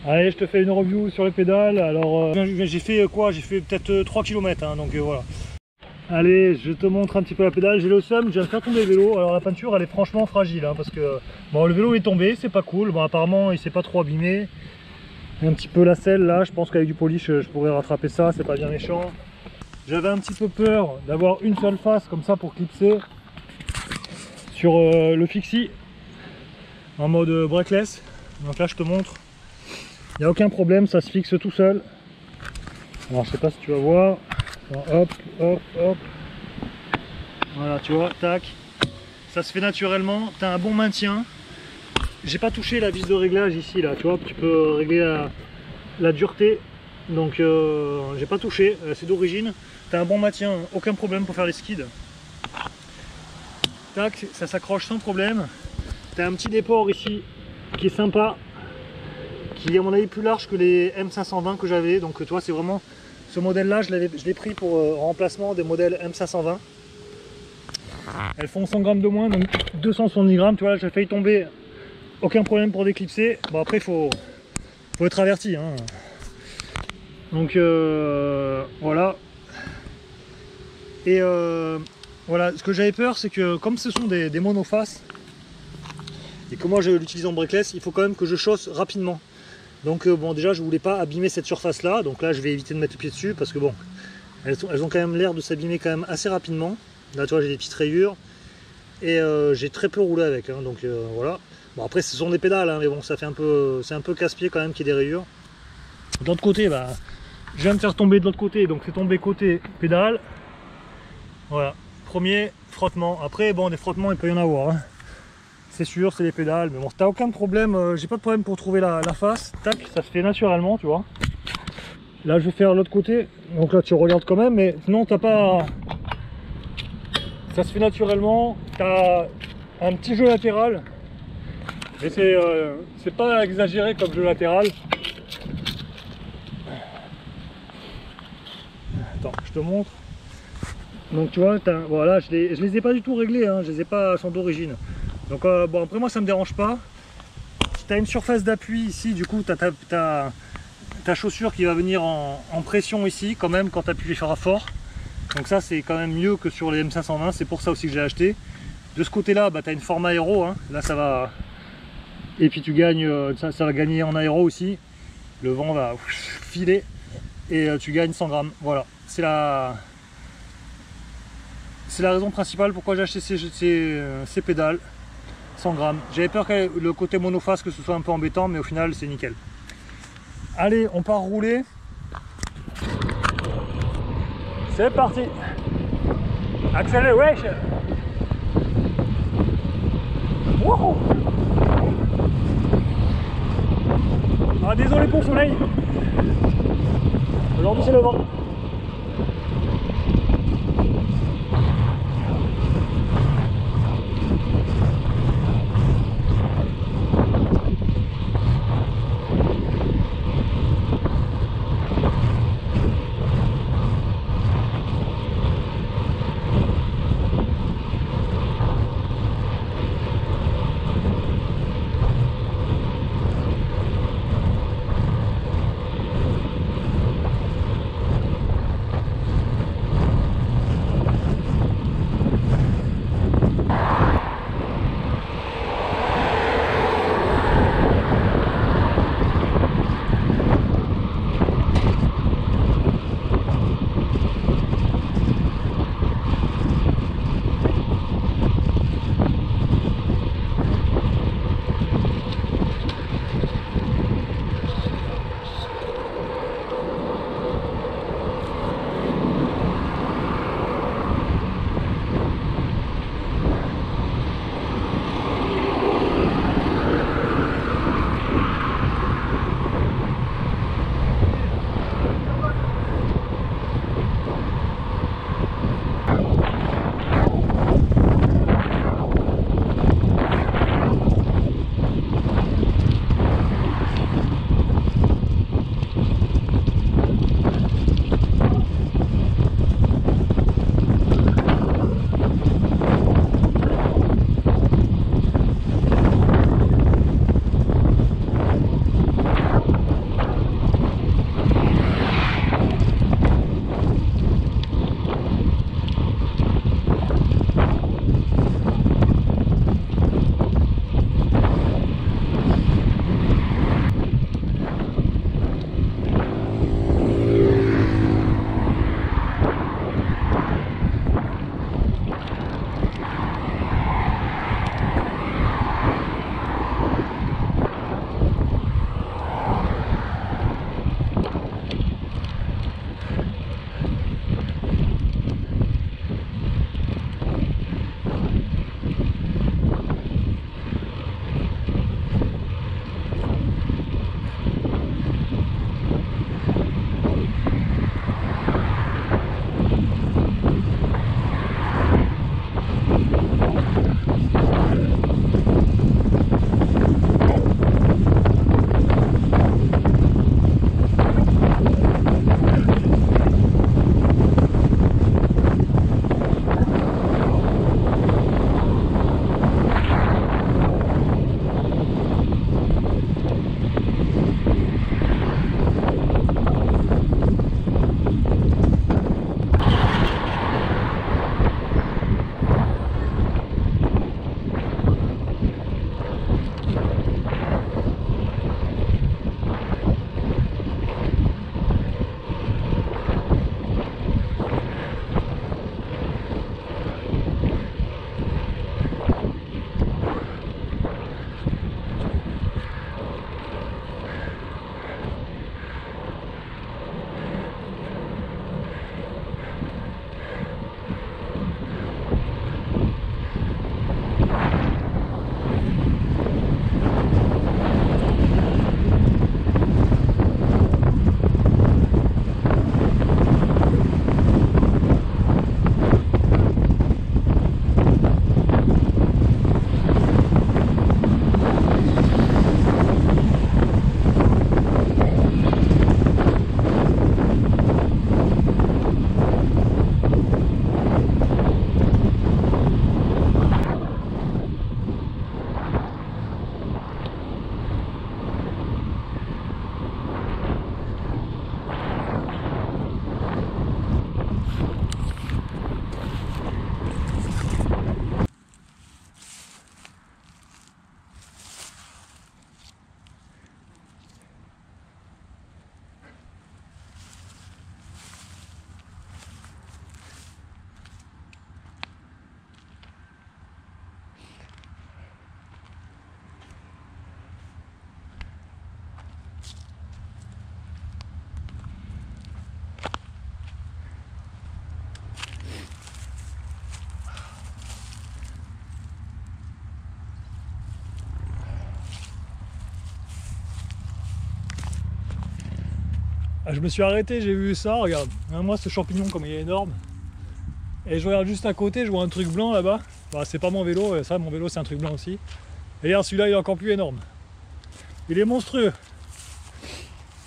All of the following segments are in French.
Allez, je te fais une review sur les pédales. Alors, j'ai fait quoi? J'ai fait peut-être 3 km, hein, donc voilà. Allez, je te montre un petit peu la pédale. J'ai le seum, je viens de faire tomber le vélo. Alors la peinture, elle est franchement fragile, hein, parce que bon, le vélo est tombé, c'est pas cool. Bon, apparemment, il s'est pas trop abîmé. Un petit peu la selle là, je pense qu'avec du polish, je pourrais rattraper ça, c'est pas bien méchant. J'avais un petit peu peur d'avoir une seule face comme ça pour clipser sur le fixie en mode breakless. Donc là, je te montre. Il n'y a aucun problème, ça se fixe tout seul. Alors je sais pas si tu vas voir. Alors, hop, hop, hop. Voilà, tu vois, tac. Ça se fait naturellement, tu as un bon maintien. J'ai pas touché la vis de réglage ici, là, tu vois, tu peux régler la dureté. Donc j'ai pas touché, c'est d'origine. Tu as un bon maintien, aucun problème pour faire les skids. Tac, ça s'accroche sans problème. Tu as un petit déport ici qui est sympa, qui est à mon avis plus large que les M520 que j'avais. Donc tu vois, c'est vraiment ce modèle là, je l'ai pris pour remplacement des modèles M520. Elles font 100 grammes de moins, donc 270 grammes, tu vois, j'ai failli tomber, aucun problème pour déclipser. Bon, après il faut être averti, hein. Donc voilà. Et voilà, ce que j'avais peur, c'est que comme ce sont des monofaces et que moi je l'utilise en breakless, il faut quand même que je chausse rapidement. Donc bon, déjà je voulais pas abîmer cette surface là, donc là je vais éviter de mettre le pied dessus parce que bon, elles ont quand même l'air de s'abîmer quand même assez rapidement. Là tu vois, j'ai des petites rayures et j'ai très peu roulé avec, hein, donc voilà. Bon, après ce sont des pédales, hein, mais bon, ça fait c'est un peu casse-pied quand même qu'il y ait des rayures. De l'autre côté, bah, je viens de faire tomber de l'autre côté, donc c'est tombé côté pédale. Voilà, premier frottement. Après bon, des frottements il peut y en avoir, hein. C'est sûr, c'est les pédales, mais bon, t'as aucun problème, j'ai pas de problème pour trouver la face. Tac, ça se fait naturellement, tu vois. Là je vais faire l'autre côté, donc là tu regardes quand même, mais sinon t'as pas... Ça se fait naturellement, t'as un petit jeu latéral, mais c'est pas exagéré comme jeu latéral. Attends, je te montre. Donc tu vois, voilà, je les ai pas du tout réglés, hein, je les ai pas, sont d'origine. Donc bon, après moi ça me dérange pas. Si tu as une surface d'appui ici, du coup tu as ta chaussure qui va venir en pression ici quand même quand tu appuies fort. Donc ça c'est quand même mieux que sur les M520, c'est pour ça aussi que j'ai acheté. De ce côté là, bah, tu as une forme aéro, hein. Là ça va... Et puis tu gagnes, ça va gagner en aéro aussi. Le vent va filer et tu gagnes 100 grammes. Voilà, c'est la raison principale pourquoi j'ai acheté ces pédales. 100 grammes. J'avais peur que le côté monoface que ce soit un peu embêtant, mais au final c'est nickel. Allez, on part rouler. C'est parti. Acceleration. Wow. Ah, désolé pour le soleil. Aujourd'hui c'est le vent. Ah, je me suis arrêté, j'ai vu ça, regarde. Moi ce champignon comme il est énorme. Et je regarde juste à côté, je vois un truc blanc là-bas. Bah, c'est pas mon vélo, ça mon vélo c'est un truc blanc aussi. Et regarde, celui-là il est encore plus énorme. Il est monstrueux.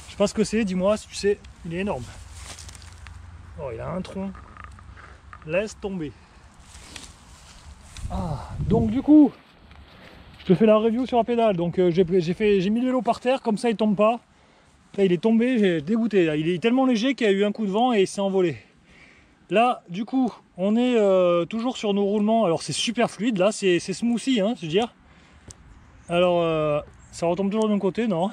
Je sais pas ce que c'est, dis-moi si tu sais, il est énorme. Oh, il a un tronc. Laisse tomber. Ah, donc du coup, je te fais la review sur la pédale. Donc j'ai mis le vélo par terre, comme ça il tombe pas. Là il est tombé, j'ai dégoûté. Là. Il est tellement léger qu'il y a eu un coup de vent et il s'est envolé. Là, du coup, on est toujours sur nos roulements. Alors c'est super fluide, là, c'est smoothie, hein, je veux dire. Alors, ça retombe toujours d'un côté, non.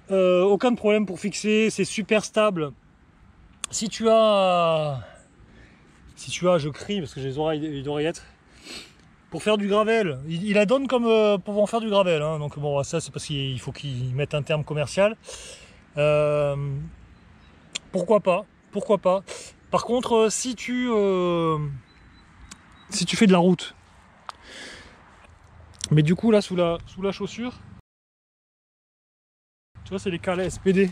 Aucun problème pour fixer, c'est super stable. Si tu as, je crie parce que j'ai les oreillettes. Pour faire du gravel, il la donne comme pour en faire du gravel. Hein. Donc bon, ça c'est parce qu'il faut qu'ils mettent un terme commercial. Pourquoi pas? Pourquoi pas? Par contre, si tu fais de la route, mais du coup là sous la chaussure, tu vois c'est les cales SPD.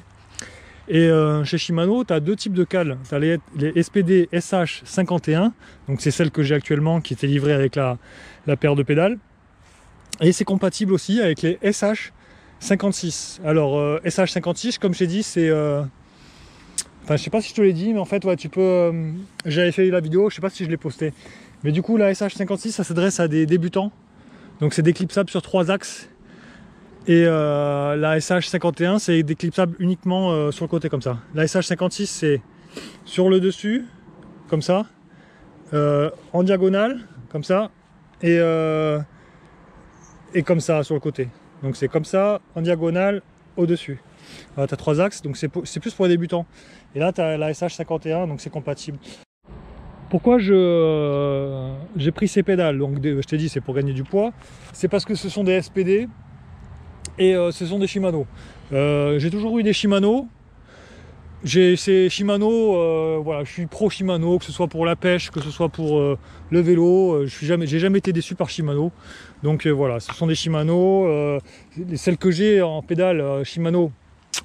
Et chez Shimano, tu as deux types de cales. Tu as les SPD SH51, donc c'est celle que j'ai actuellement qui était livrée avec la paire de pédales. Et c'est compatible aussi avec les SH56. Alors SH56, comme je t'ai dit, c'est... Enfin, je sais pas si je te l'ai dit, mais en fait, ouais, tu peux... J'avais fait la vidéo, je sais pas si je l'ai posté. Mais du coup, la SH56, ça s'adresse à des débutants. Donc c'est déclipsable sur 3 axes. Et la SH51, c'est déclipsable uniquement sur le côté comme ça. La SH56, c'est sur le dessus, comme ça, en diagonale, comme ça, et comme ça sur le côté. Donc c'est comme ça, en diagonale, au-dessus. Voilà, tu as 3 axes, donc c'est plus pour les débutants. Et là, tu as la SH51, donc c'est compatible. Pourquoi j'ai pris ces pédales? Donc je t'ai dit, c'est pour gagner du poids. C'est parce que ce sont des SPD. Et ce sont des Shimano. J'ai toujours eu des Shimano. Ces Shimano, voilà, je suis pro Shimano, que ce soit pour la pêche, que ce soit pour le vélo. J'ai jamais été déçu par Shimano. Donc voilà, ce sont des Shimano. Celles que j'ai en pédale Shimano,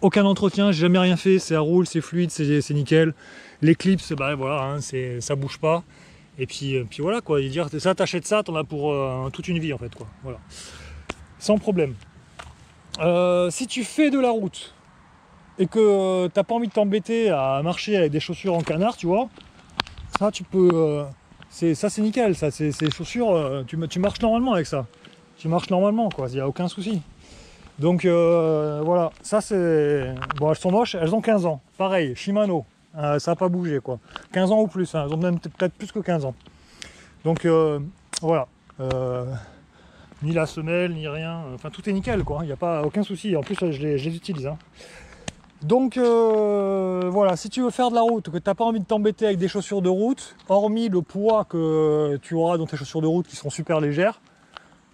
aucun entretien, j'ai jamais rien fait. Ça roule, c'est fluide, c'est nickel. L'éclipse, bah voilà, hein, ça bouge pas. Et puis voilà quoi. Dire ça, t'achètes ça, t'en as pour toute une vie en fait quoi. Voilà, sans problème. Si tu fais de la route et que t'as pas envie de t'embêter à marcher avec des chaussures en canard, tu vois, ça tu peux, ça c'est nickel, ça c'est chaussures, tu marches normalement avec ça, tu marches normalement quoi, il n'y a aucun souci. Donc voilà, ça c'est, bon elles sont moches, elles ont 15 ans, pareil, Shimano, ça n'a pas bougé quoi, 15 ans ou plus, hein, elles ont même peut-être plus que 15 ans. Donc voilà. Ni la semelle, ni rien, enfin tout est nickel quoi, il n'y a pas aucun souci, en plus je les utilise. Hein. Donc voilà, si tu veux faire de la route, que tu n'as pas envie de t'embêter avec des chaussures de route, hormis le poids que tu auras dans tes chaussures de route qui seront super légères,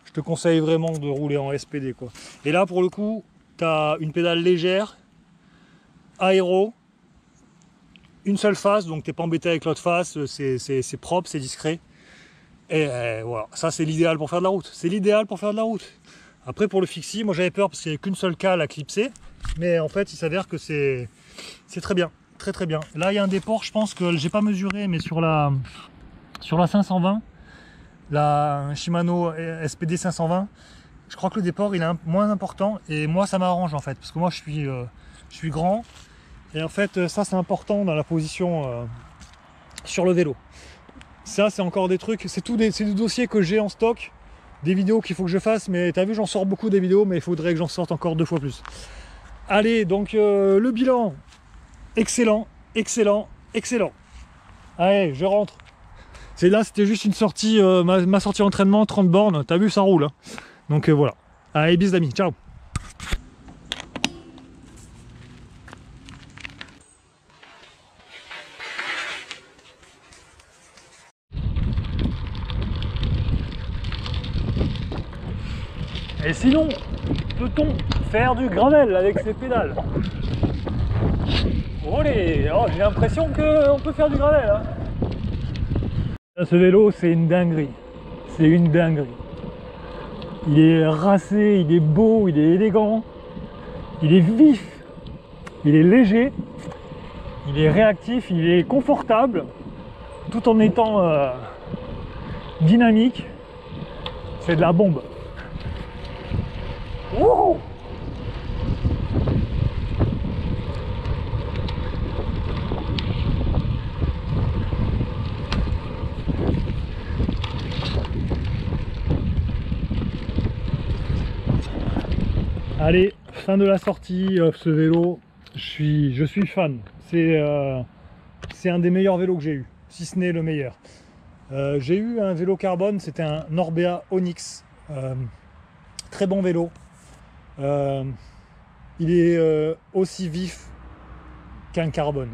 je te conseille vraiment de rouler en SPD quoi. Et là pour le coup, tu as une pédale légère, aéro, une seule face, donc tu n'es pas embêté avec l'autre face, c'est propre, c'est discret. Et voilà, ça c'est l'idéal pour faire de la route. C'est l'idéal pour faire de la route. Après pour le fixie, moi j'avais peur parce qu'il n'y avait qu'une seule cale à clipser. Mais en fait il s'avère que c'est très bien. Très très bien. Là il y a un déport, je pense que j'ai pas mesuré, mais sur la 520, la Shimano SPD 520, je crois que le déport il est moins important. Et moi ça m'arrange en fait. Parce que moi je suis grand. Et en fait ça c'est important dans la position sur le vélo. Ça c'est encore des trucs, c'est des dossiers que j'ai en stock, des vidéos qu'il faut que je fasse, mais t'as vu j'en sors beaucoup des vidéos, mais il faudrait que j'en sorte encore 2 fois plus. Allez, donc le bilan, excellent, excellent, excellent. Allez, je rentre. Là c'était juste une sortie, ma sortie entraînement, 30 bornes, t'as vu ça roule. Hein. Donc voilà. Allez, bis d'amis, ciao. Et sinon, peut-on faire du gravel avec ces pédales? Olé, oh, j'ai l'impression qu'on peut faire du gravel. Hein. Ce vélo, c'est une dinguerie. C'est une dinguerie. Il est racé, il est beau, il est élégant, il est vif. il est léger, il est réactif, il est confortable, tout en étant dynamique. C'est de la bombe. Wouhou! Allez, fin de la sortie, ce vélo, je suis fan. C'est un des meilleurs vélos que j'ai eu, si ce n'est le meilleur. J'ai eu un vélo carbone, c'était un Orbea Onyx. Très bon vélo. Il est aussi vif qu'un carbone.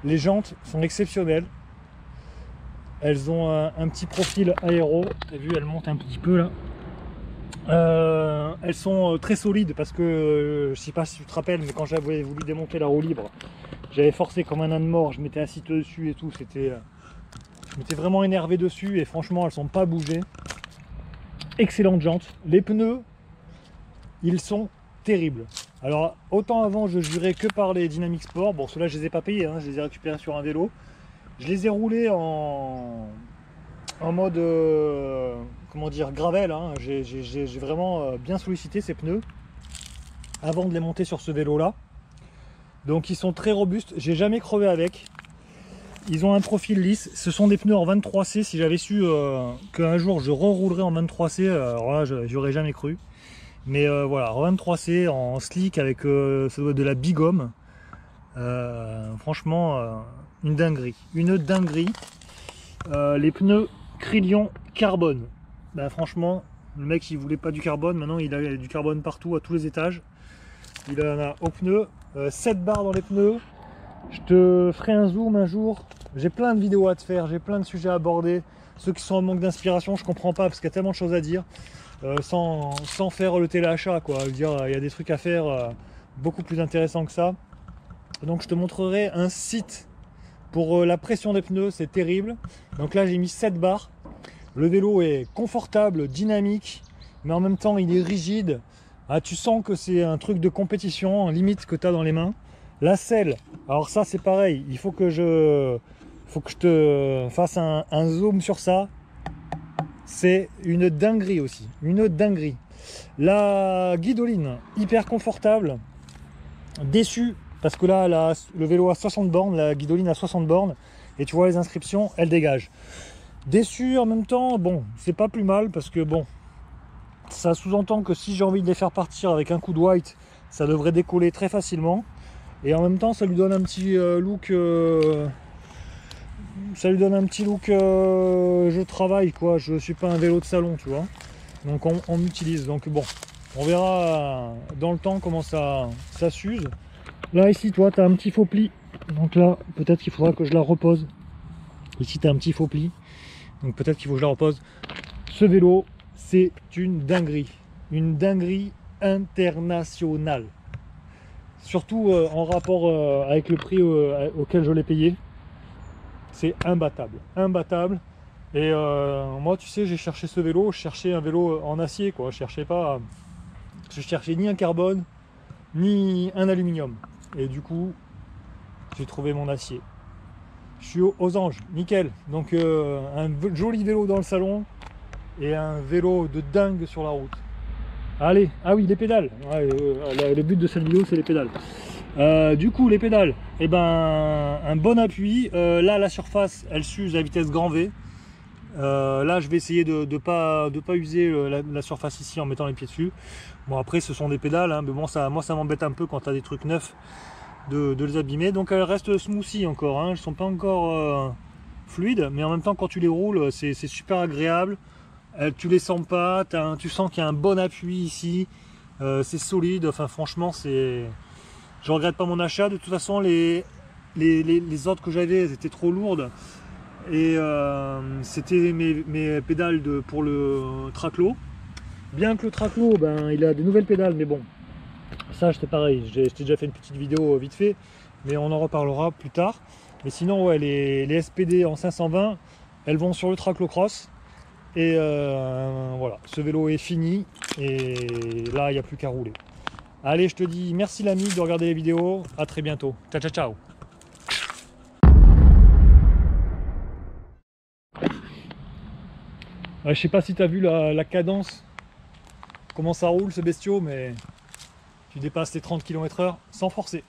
Les jantes sont exceptionnelles. Elles ont un petit profil aéro. T'as vu, elles montent un petit peu là. Elles sont très solides parce que je sais pas si tu te rappelles, mais quand j'avais voulu démonter la roue libre, j'avais forcé comme un âne mort, je m'étais assis dessus et tout, je m'étais vraiment énervé dessus et franchement elles sont pas bougées. Excellentes jantes. Les pneus, ils sont terribles. Alors autant avant je jurais que par les Dynamic Sport, bon ceux-là je les ai pas payés, hein, je les ai récupérés sur un vélo. Je les ai roulés en mode comment dire, gravel, hein. J'ai vraiment bien sollicité ces pneus avant de les monter sur ce vélo là, donc ils sont très robustes, j'ai jamais crevé avec. Ils ont un profil lisse, ce sont des pneus en 23C. Si j'avais su qu'un jour je reroulerais en 23C, alors là j'aurais jamais cru, mais voilà, en 23C en slick avec ça doit être de la bighomme. Franchement une dinguerie, les pneus Krilion carbone. Ben, franchement, le mec il voulait pas du carbone, maintenant il a du carbone partout à tous les étages. Il en a aux pneus, 7 barres dans les pneus. Je te ferai un zoom un jour. J'ai plein de vidéos à te faire, j'ai plein de sujets à aborder. Ceux qui sont en manque d'inspiration, je comprends pas parce qu'il y a tellement de choses à dire. Sans faire le téléachat, quoi. Je veux dire, il y a des trucs à faire beaucoup plus intéressants que ça. Donc je te montrerai un site pour la pression des pneus, c'est terrible. Donc là j'ai mis 7 barres. Le vélo est confortable, dynamique, mais en même temps il est rigide. Ah, tu sens que c'est un truc de compétition, limite que tu as dans les mains. La selle, alors ça c'est pareil, il faut que je te fasse un zoom sur ça. C'est une dinguerie aussi, une dinguerie. La guidoline, hyper confortable. Déçu, parce que là le vélo a 60 bornes, la guidoline a 60 bornes, et tu vois les inscriptions, elles dégagent. Déçu en même temps, bon, c'est pas plus mal parce que bon, ça sous-entend que si j'ai envie de les faire partir avec un coup de white, ça devrait décoller très facilement. Et en même temps, ça lui donne un petit look, je travaille quoi. Je suis pas un vélo de salon, tu vois. Donc on utilise. Donc bon, on verra dans le temps comment ça s'use. Là ici, toi, tu as un petit faux pli. Donc là, peut-être qu'il faudra que je la repose. Ici, tu as un petit faux pli. Donc peut-être qu'il faut que je la repose. Ce vélo, c'est une dinguerie internationale. Surtout en rapport avec le prix auquel je l'ai payé. C'est imbattable. Et moi, tu sais, j'ai cherché ce vélo, je cherchais un vélo en acier, quoi. Je cherchais ni un carbone, ni un aluminium. Et du coup, j'ai trouvé mon acier. Je suis aux anges, nickel. Donc un joli vélo dans le salon et un vélo de dingue sur la route. Allez, ah oui, les pédales. Ouais, le but de cette vidéo, c'est les pédales. Du coup, les pédales, eh ben, un bon appui. Là, la surface, elle s'use à vitesse grand V. Là, je vais essayer de pas user la surface ici en mettant les pieds dessus. Bon, après, ce sont des pédales, hein, mais bon, moi, ça m'embête un peu quand tu as des trucs neufs de les abîmer. Donc, elles restent smoothie encore. Hein, elles ne sont pas encore fluides, mais en même temps, quand tu les roules, c'est super agréable. Tu les sens pas, tu sens qu'il y a un bon appui ici. C'est solide. Enfin, franchement, je regrette pas mon achat. De toute façon, les autres que j'avais, elles étaient trop lourdes. Et c'était mes pédales pour le traclo. Bien que le traclo, ben, il a des nouvelles pédales, mais bon, ça c'était pareil, j'ai déjà fait une petite vidéo vite fait, mais on en reparlera plus tard. Mais sinon, ouais, les SPD en 520, elles vont sur le traclo cross. Et voilà, ce vélo est fini, et là, il n'y a plus qu'à rouler. Allez, je te dis merci l'ami de regarder les vidéos. À très bientôt. Ciao, ciao, ciao. Ouais, je sais pas si tu as vu la cadence, comment ça roule ce bestiau, mais tu dépasses les 30 km/h sans forcer.